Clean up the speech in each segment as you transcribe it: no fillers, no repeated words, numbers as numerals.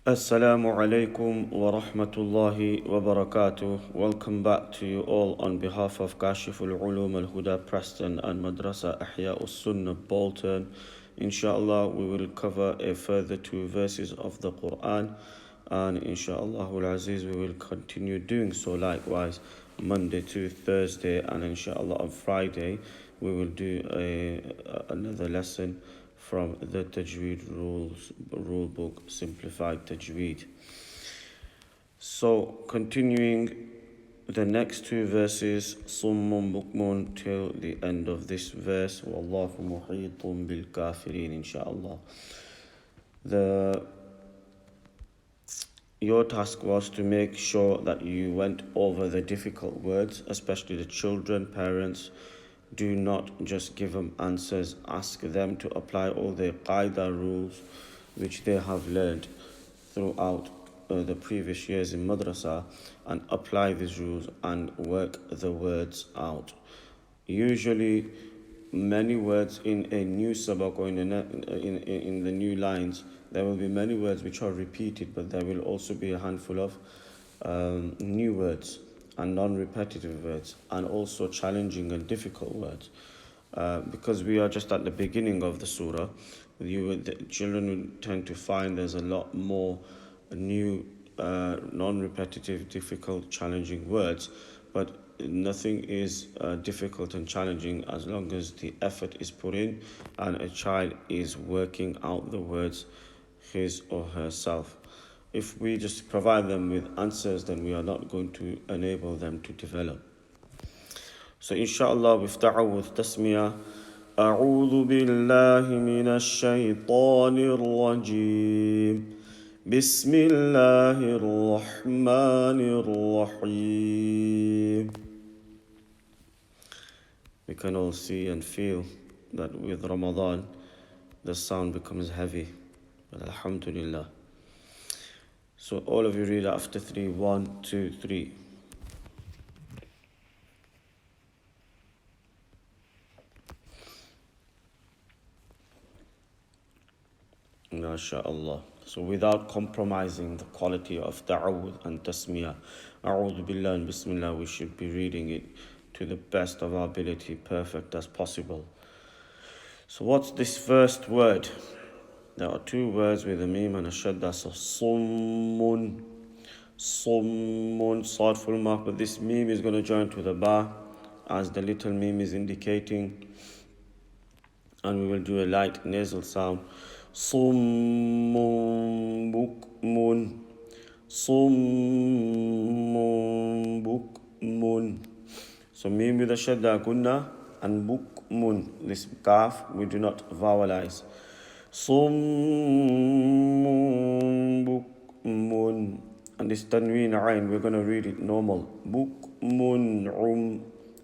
Assalamu alaikum wa rahmatullahi wa barakatuh. Welcome back to you all on behalf of Kashiful Ulum Al-Huda Preston and Madrasah Ihyaaus Sunnah Bolton. Inshallah, we will cover a further 2 verses of the Qur'an, and inshallah al-Aziz, we will continue doing so likewise Monday to Thursday, and inshallah on Friday we will do another lesson from the Tajweed rule book, Simplified Tajweed. So continuing the next 2 verses, Summun Bukmun, till the end of this verse, Wallahu Muhitun bil Kafirin, inshallah. Your task was to make sure that you went over the difficult words, especially the children, parents. Do not just give them answers. Ask them to apply all the qaida rules which they have learned throughout the previous years in Madrasah, and apply these rules and work the words out. Usually, many words in a new sabak or in the new lines, there will be many words which are repeated, but there will also be a handful of new words and non-repetitive words, and also challenging and difficult words. Because we are just at the beginning of the surah, the children will tend to find there's a lot more new, non-repetitive, difficult, challenging words, but nothing is difficult and challenging as long as the effort is put in and a child is working out the words his or herself. If we just provide them with answers, then we are not going to enable them to develop. So inshallah, with ta'awudh tasmiyah, أعوذ بالله من الشيطان الرجيم بسم الله الرحمن الرحيم. We can all see and feel that with Ramadan, the sound becomes heavy. But alhamdulillah. So all of you read after 3. 1, 2, 3. MashaAllah. So without compromising the quality of ta'awudh and tasmiyah, A'udhu Billah and Bismillah, we should be reading it to the best of our ability, perfect as possible. So what's this first word? There are 2 words with a mim and a shadda, so summun, sad full mark, but this mim is going to join to the ba, as the little mim is indicating, and we will do a light nasal sound. Summun bukmun, summun bukmun. So mim with a shadda gunna, and bukmun, this kaf, we do not vowelize. Summun bukmun, and this tanween ayn, we're going to read it normal. Bukmun.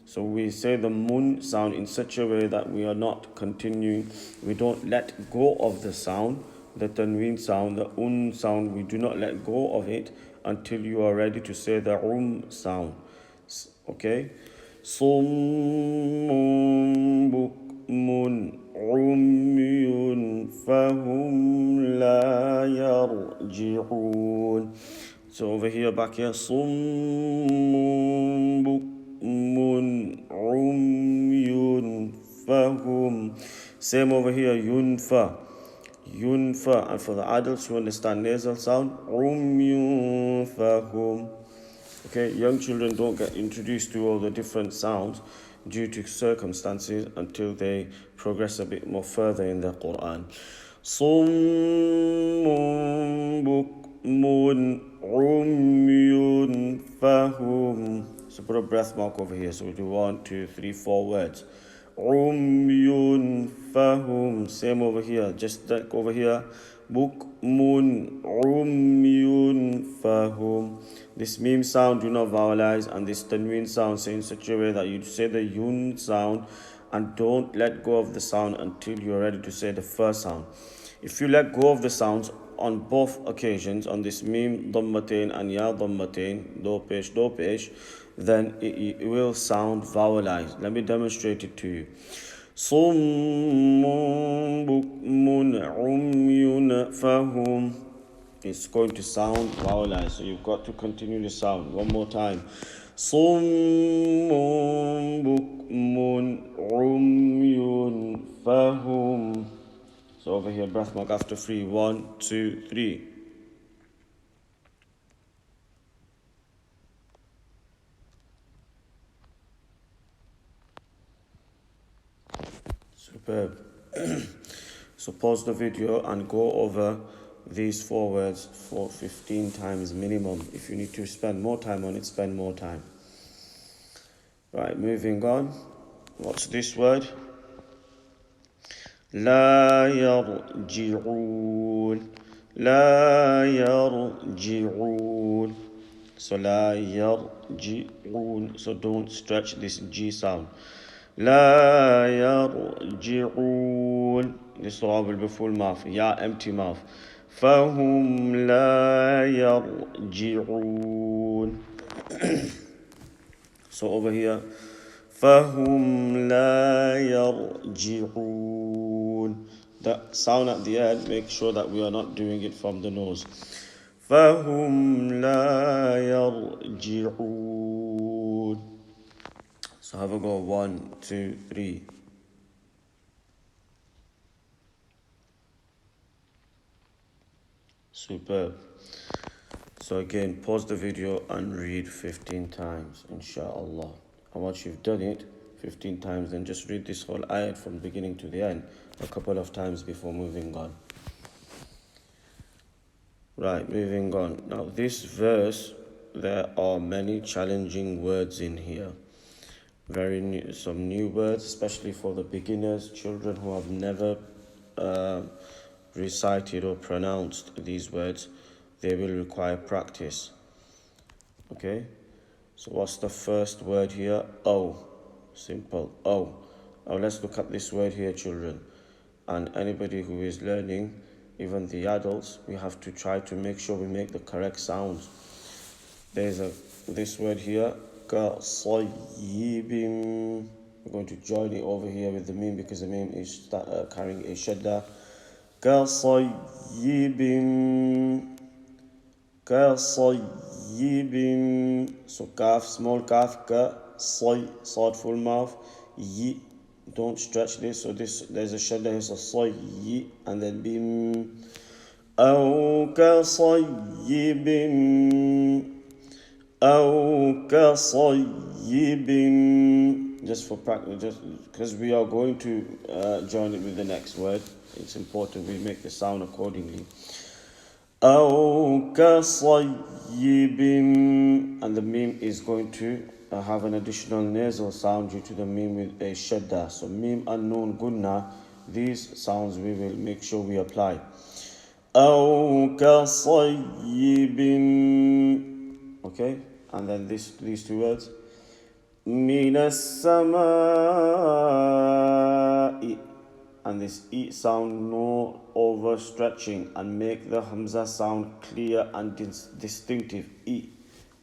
So we say the mun sound in such a way that we are not continuing, we don't let go of the sound, the tanween sound, the sound, we do not let go of it until you are ready to say the sound. Okay? Summun bukmun umyun fahum la yarji'un. So over here, back here, summun bukmun umyun fahum. Same over here, yunfa. And for the adults who understand nasal sound, umyun fahum. Okay, young children don't get introduced to all the different sounds due to circumstances until they progress a bit more further in the Qur'an. Summun bukmun umyun fahum. So put a breath mark over here. So we do 1, 2, 3, 4 words. Umyun fahum. Same over here. Just like over here. Bukmun umyun fahum. This meme sound do not vowelize, and this tanween sound say in such a way that you say the yun sound and don't let go of the sound until you're ready to say the first sound. If you let go of the sounds on both occasions, on this meme dhammatain and ya dhammatain, do pesh, then it will sound vowelized. Let me demonstrate it to you. Summun bukmun umyun fahum. it's going to sound vowelized, so you've got to continue the sound. One more time. Summun bukmun umyun fahum. So over here, breath mark after 3. 1, 2, 3. Superb. So pause the video and go over these 4 words for 15 times minimum. If you need to spend more time on it, spend more time. Right, moving on. What's this word? لا يرجعون. لا يرجعون. So لا يرجعون. So don't stretch this G sound. لا يرجعون. This صواب بفول mouth. يا empty mouth. فهم لا يرجعون. So over here, فهم لا يرجعون. The sound at the end, make sure that we are not doing it from the nose. فهم لا يرجعون. So have a go. 1, 2, 3. Superb. So again, pause the video and read 15 times, inshallah. And once you've done it 15 times, then just read this whole ayat from beginning to the end a couple of times before moving on. Right, moving on. Now this verse, there are many challenging words in here. Some new words, especially for the beginners, children who have never recited or pronounced these words. They will require practice. Okay, so what's the first word here? Oh, simple. Oh. Now let's look at this word here, children. And anybody who is learning, even the adults, we have to try to make sure we make the correct sounds. There's this word here, كَصَيِّبٍ. We're going to join it over here with the meme because the meme is carrying a shadda. كَصَيِّبٍ. كَصَيِّبٍ. So kaf, small kaf, ka, soy, sod full mouth, yi. Don't stretch this. So there's a shadda here, so soy, yi, and then bim. أو كصيب أو كصيب. Just for practice, just because we are going to join it with the next word, it's important we make the sound accordingly. أو كصيب, and the meme is going to have an additional nasal sound due to the meme with a shadda. So meme and noon gunna, these sounds we will make sure we apply. أو كصيب. Okay, and then these 2 words. من السماء, and this E sound, no overstretching, and make the Hamza sound clear and distinctive. E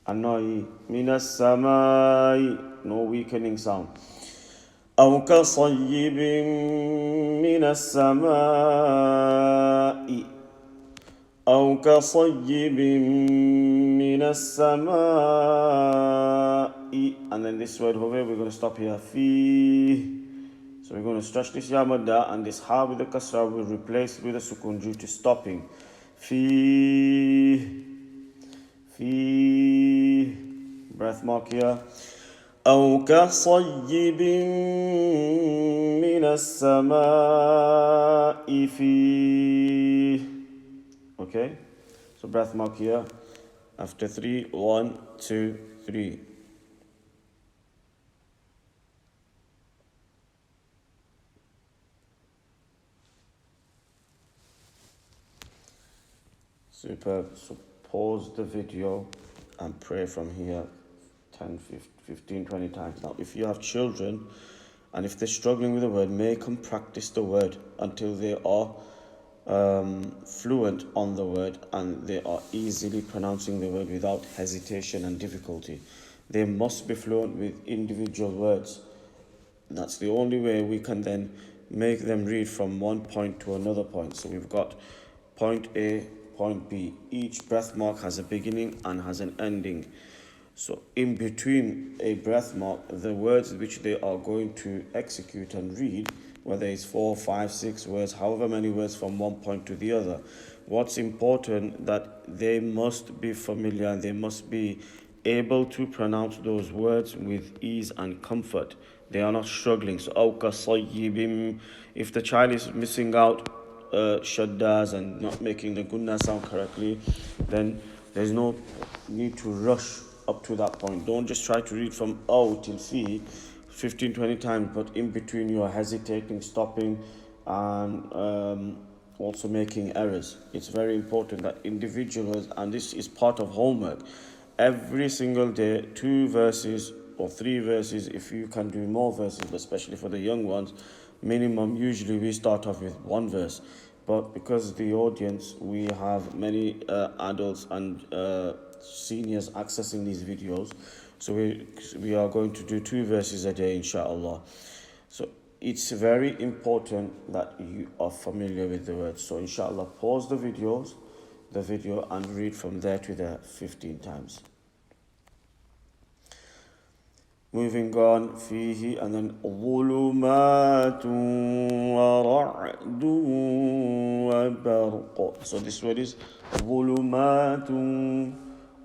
and no E. من السماء, no weakening sound. أو كصيب من السماء. أو كصيب من السماء. And then this word over here, we're going to stop here. في. So we're going to stretch this ya madda, and this ha with the kasra will replace with a sukun due to stopping. في. Breath mark here. أو كصيب من السماء فيه. Okay, so breath mark here after 3. 1, 2, 3. Superb. So pause the video and pray from here 10, 15, 20 times. Now if you have children and if they're struggling with a word, make them practice the word until they are fluent on the word and they are easily pronouncing the word without hesitation and difficulty. They must be fluent with individual words. That's the only way we can then make them read from one point to another point. So we've got point A, point B. Each breath mark has a beginning and has an ending. So in between a breath mark, the words which they are going to execute and read, whether it's 4, 5, 6 words, however many words from one point to the other, what's important that they must be familiar and they must be able to pronounce those words with ease and comfort. They are not struggling. So if the child is missing out shaddas and not making the gunna sound correctly, then there's no need to rush up to that point. Don't just try to read from O till C 15-20 times, but in between you are hesitating, stopping, and also making errors. It's very important that individuals, and this is part of homework, every single day 2 verses or 3 verses, if you can do more verses, but especially for the young ones, minimum, usually we start off with 1 verse. But because the audience, we have many adults and seniors accessing these videos, so we are going to do 2 verses a day, inshallah. So it's very important that you are familiar with the words. So inshallah, pause the video and read from there to there 15 times. Moving on, فيه, and then ظلمات ورعد وبرق. So this word is ظلمات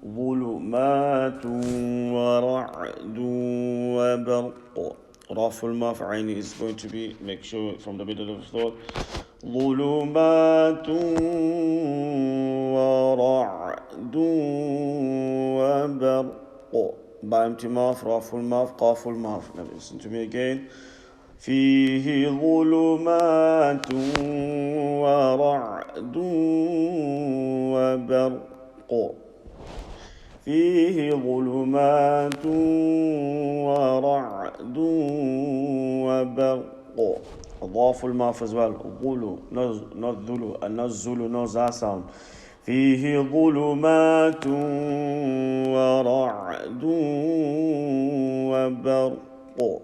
ورعد وبرق. Raf al-Maf Aini is going to be, make sure from the middle of the throat. ظلمات ورعد وبرق. Ba empty mouth, raful mouth, qaful mouth. Now listen to me again. فيه ظلمات ورعد وبرق. فيه ظلمات ورعد وبرق. ضاف الماف as well. ظلو, not ذلو, and not zulu, no za sound. فيه ظلمات ورعد وبرق.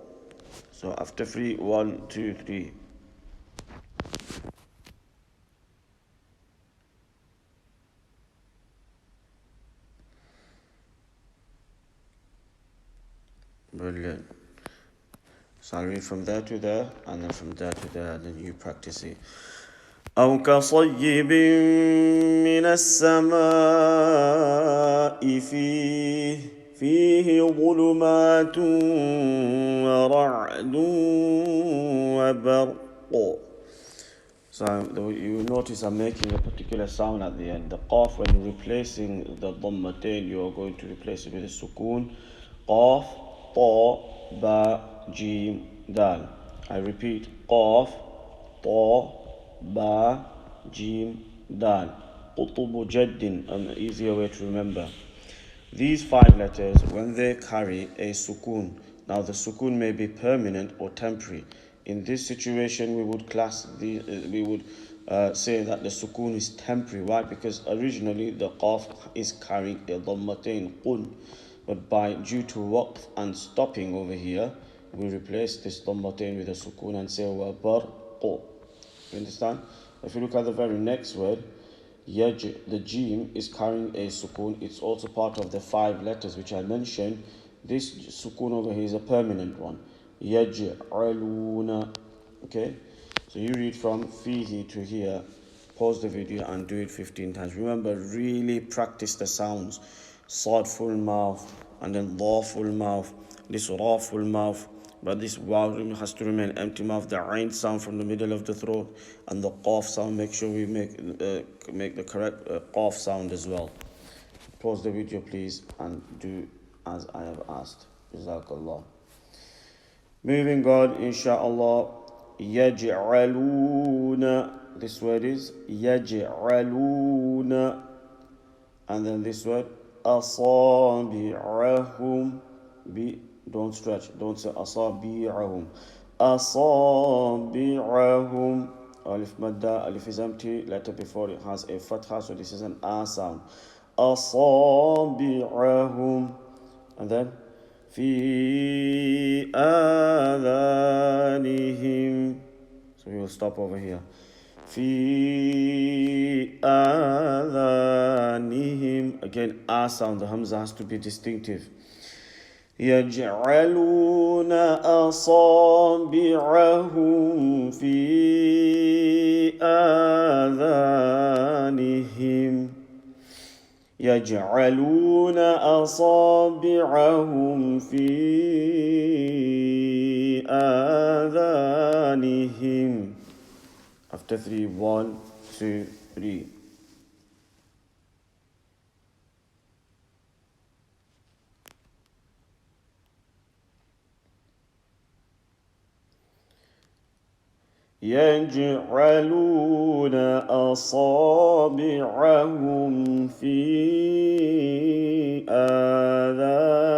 So after 3, 1, 2, 3. Brilliant. So I'll read from there to there, and then from there to there, and then you practice it. أو كصيب من السماء فيه ظلمات ورعد وبرق. So you notice I'm making a particular sound at the end. The qaf, when you're replacing the dhammatain, you are going to replace it with a sukoon. Qaf, ta, ba, jim, dal. I repeat, qaf, ta, ba, jim, dal. Qutubu jaddin, an easier way to remember. These 5 letters, when they carry a sukoon, now the sukoon may be permanent or temporary. In this situation, we would say that the sukoon is temporary. Why? Because originally the qaf is carrying a dhammatain, qun. But due to waqf and stopping over here, we replace this dhammatain with a sukoon and say wa barqu. You understand? If you look at the very next word, yaj, the jim is carrying a sukoon. It's also part of the 5 letters which I mentioned. This sukoon over here is a permanent one. Yaj'aluna. Okay? So you read from fihi to here. Pause the video and do it 15 times. Remember, really practice the sounds. Sad full mouth, and then dha full mouth. This ra full mouth. But this waw has to remain empty mouth. The ain sound from the middle of the throat, and the qaf sound, make sure we make the correct qaf sound as well. Pause the video please and do as I have asked. Jazakallah. Moving on, inshallah. Yaj'aluna. This word is yaj'aluna. And then this word, asabi'ahum. Don't stretch, don't say asabi'ahum. Asabi'ahum. Alif madda, alif is empty, letter before it has a fatha, so this is an a sound. Asabi'ahum. And then fi adhanihim. So we will stop over here. في آذانهم. Again, A sound, the Hamza has to be distinctive. يجعلون أصابعهم في آذانهم. يجعلون أصابعهم في آذانهم. After 3, 1, 2, 3. يجعلون أصابعهم في آذانهم.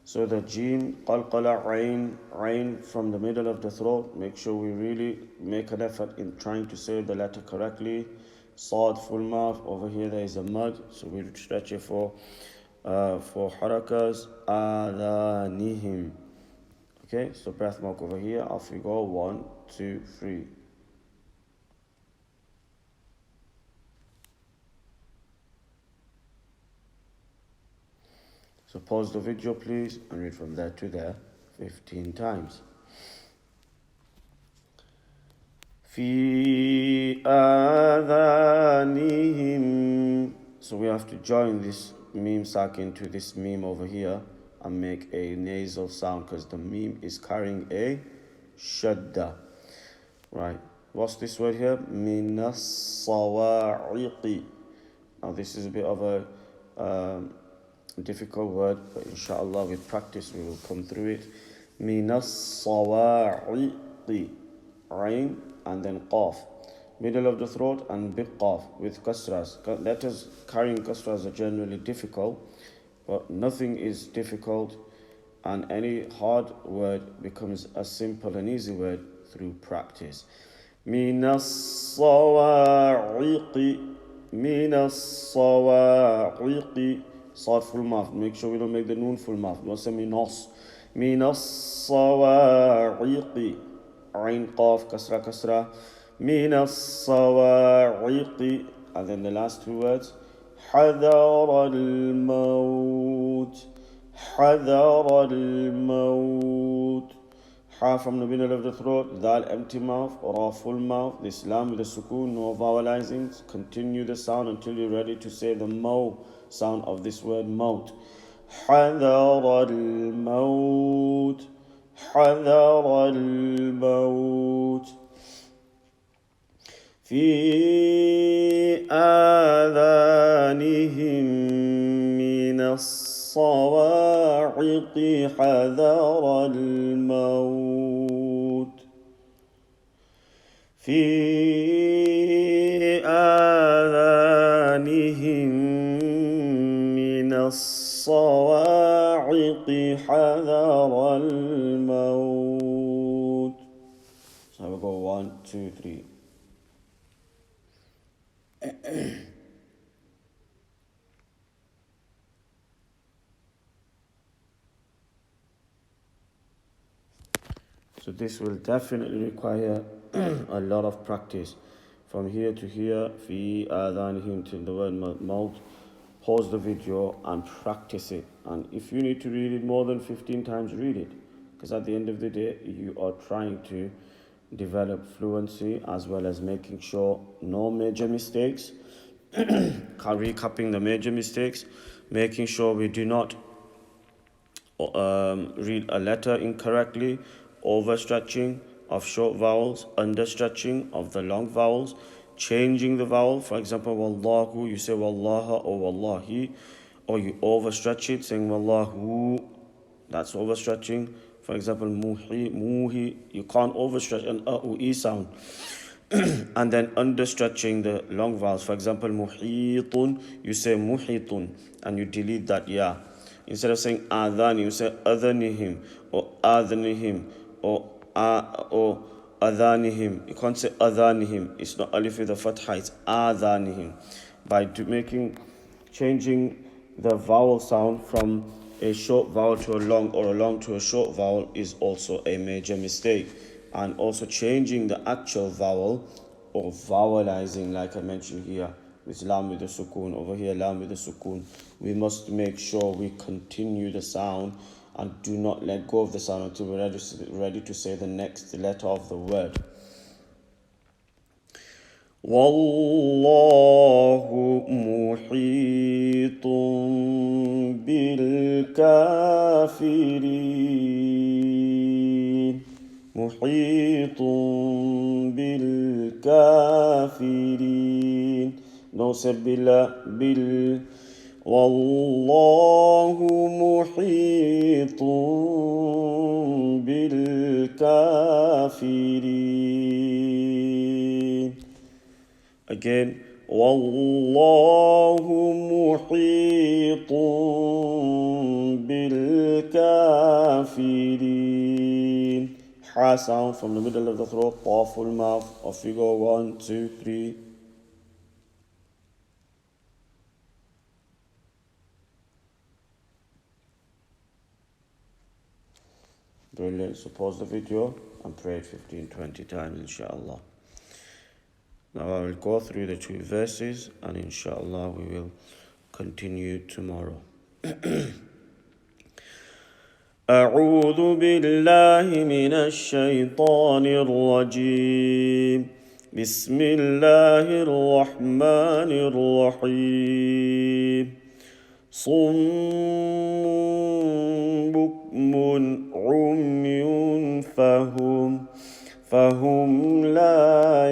So the Jim, Qalqala, Ain from the middle of the throat. Make sure we really make an effort in trying to say the letter correctly. Sad, full mouth. Over here there is a mud, so we stretch it for harakas. Adhanihim. Okay, so breath mark over here. Off we go. 1, 2, 3. So pause the video please and read from there to there 15 times. في آذانهم. So we have to join this meme sakin to this meme over here and make a nasal sound because the meme is carrying a shadda. Right. What's this word here? Minas sawa'iqi. Now this is a bit of a difficult word, but inshallah with practice we will come through it. Minas sawa'iqi. Ain and then qaf. Middle of the throat and big qaf with kasras. Letters carrying kasras are generally difficult, but nothing is difficult, and any hard word becomes a simple and easy word through practice. Minas sawa'iqi. Minas sawa'iqi. Sad full mouth. Make sure we don't make the noon full mouth. Don't say minas. Minas sawa'iqi. Ain qaf kasra kasra. Minas sawa'iqi. And then the last 2 words. حذر الموت. حذر الموت. Ha from the middle of the throat, dal empty mouth, ra full mouth, this lam with a sukoon, no vowelizing. Continue the sound until you're ready to say the mo sound of this word maut. حذر الموت. حذر الموت. في آذانهم من الصواعق حذر الموت. في آذانهم من الصواعق حذر الموت. So we go 1, 2, 3. So this will definitely require a lot of practice. From here to here, fi adhanihim till the word maut. Pause the video and practice it. And if you need to read it more than 15 times, read it. Because at the end of the day, you are trying to develop fluency as well as making sure no major mistakes. Recapping the major mistakes, making sure we do not read a letter incorrectly, overstretching of short vowels, understretching of the long vowels, changing the vowel. For example, wallahu, you say wallaha or wallahi, or you overstretch it saying wallahu, that's overstretching. For example, muhi, you can't overstretch an e sound. And then understretching the long vowels. For example, muhitun, you say muhitun, and you delete that ya. Instead of saying adhani, you say adhanihim, or adhanihim, or adhanihim. You can't say adhanihim. It's not alif with a fatha, it's adhanihim. By changing the vowel sound from a short vowel to a long, or a long to a short vowel is also a major mistake. and also changing the actual vowel or vowelizing, like I mentioned here, with lam with the sukoon, over here lam with the sukoon. We must make sure we continue the sound and do not let go of the sound until we're ready to say the next letter of the word. Wallahu muhitun bil kafirin. Muhitun bil kafirin. No say bil. Wallahu muhitun bil kafirin. Again, Wallahu muhitun bil kafirin. Ha sound from the middle of the throat, powerful mouth. Off you go, 1, 2, 3. Brilliant. So pause the video and pray it 15-20 times, inshallah. Now I will go through the 2 verses and inshallah we will continue tomorrow. أعوذ بالله من الشيطان الرجيم. بسم الله الرحمن الرحيم. صم بكم عمي فهم لا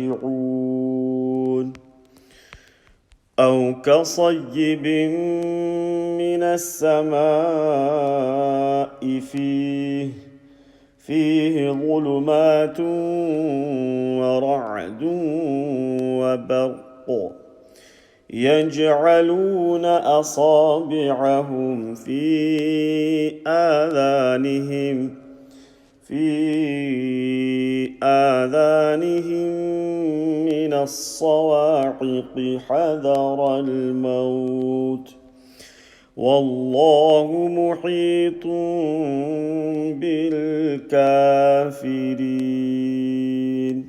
يرجعون. أو كصيب من السماء فيه ظلمات ورعد وبرق يجعلون أصابعهم في آذانهم من الصواعق حذر الموت والله محيط بالكافرين.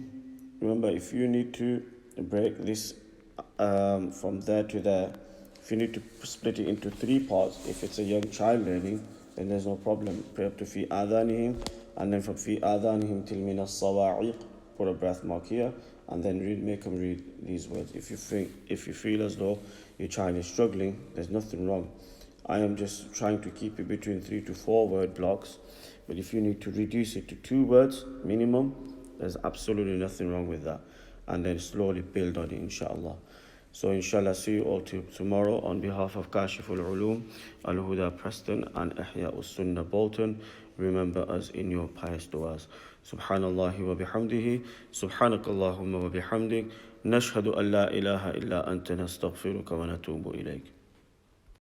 Remember, if you need to break this from there to there, if you need to split it into 3 parts, if it's a young child learning, then there's no problem. Pray up to fi adhanihim, and then from fi adhanihim till min as-sawa'iq, put a breath mark here, and then make them read these words. If you feel as though your child is struggling, there's nothing wrong. I am just trying to keep it between 3 to 4 word blocks, but if you need to reduce it to 2 words minimum, there's absolutely nothing wrong with that, and then slowly build on it, inshallah. So inshallah, see you all tomorrow. On behalf of Kashiful Ulum, Al-Huda Preston, and Ihyaaus Sunnah Bolton, remember us in your pious du'as. Subhanallahi wa bihamdihi, subhanakallahumma wa bihamdik, nashhadu an la ilaha illa anta nastaghfiruka wa natubu ilayk.